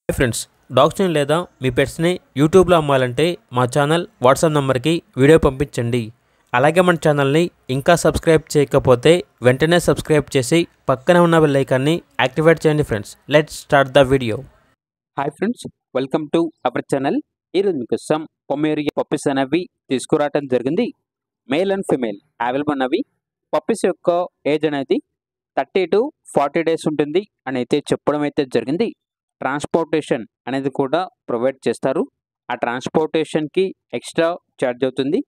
Hi friends, డాగ్స్ని లేదా మీ పెట్స్ని యూట్యూబ్లో అమ్మాలంటే మా ఛానల్ వాట్సాప్ నెంబర్కి వీడియో పంపించండి. అలాగే మన ఛానల్ని ఇంకా సబ్స్క్రైబ్ చేయకపోతే వెంటనే సబ్స్క్రైబ్ చేసి పక్కనే ఉన్న బెల్ ఐకాన్ని యాక్టివేట్ చేయండి friends. Let's start the video. Hi friends, welcome to our channel. ఈరోజు మీకోసం పొమేరియా పప్పీస్ అనేవి తీసుకురావడం జరిగింది. మేల్ అండ్ ఫిమేల్ అవైలబుల్ ఉన్నవి. పప్పీస్ యొక్క ఏజ్ అనేది 30 to 40 days ఉంటుంది అని అయితే చెప్పడం అయితే జరిగింది. ట్రాన్స్పోర్టేషన్ అనేది కూడా ప్రొవైడ్ చేస్తారు. ఆ ట్రాన్స్పోర్టేషన్కి ఎక్స్ట్రా ఛార్జ్ అవుతుంది.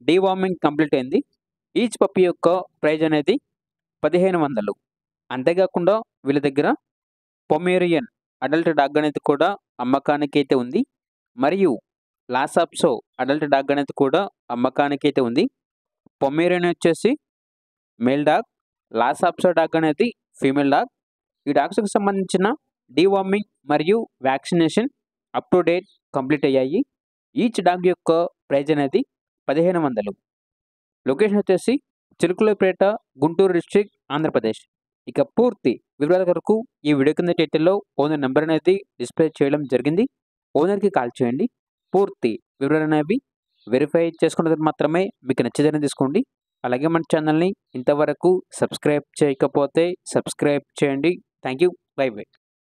డీవార్మింగ్ కంప్లీట్ అయింది. ఈచ్ పప్పీ యొక్క ప్రైజ్ అనేది 1500. అంతేకాకుండా వీళ్ళ దగ్గర పొమేరియన్ అడల్ట్ డాగ్ అనేది కూడా అమ్మకానికి అయితే ఉంది. మరియు లాసాప్సో అడల్ట్ డాగ్ అనేది కూడా అమ్మకానికి అయితే ఉంది. పొమేరియన్ వచ్చేసి మేల్ డాగ్, లాసాప్సో డాగ్ అనేది ఫీమేల్ డాగ్. ఈ డాగ్స్కి సంబంధించిన డీవార్మింగ్ మరియు vaccination up to date complete అయ్యాయి. ఈచ్ డాగ్ యొక్క ప్రైజ్ అనేది 1500. లొకేషన్ వచ్చేసి చిలుకలపేట, గుంటూరు డిస్ట్రిక్ట్, ఆంధ్రప్రదేశ్. ఇక పూర్తి వివరాల కొరకు ఈ వీడియో కింద టైటిల్లో ఓనర్ నెంబర్ అనేది డిస్ప్లే చేయడం జరిగింది. ఓనర్కి కాల్ చేయండి. పూర్తి వివరాలు అనేవి వెరిఫై చేసుకున్న తర్వాత మాత్రమే మీకు నచ్చేదని తీసుకోండి. అలాగే మన ఛానల్ని ఇంతవరకు సబ్స్క్రైబ్ చేయకపోతే సబ్స్క్రైబ్ చేయండి. Thank you. By by.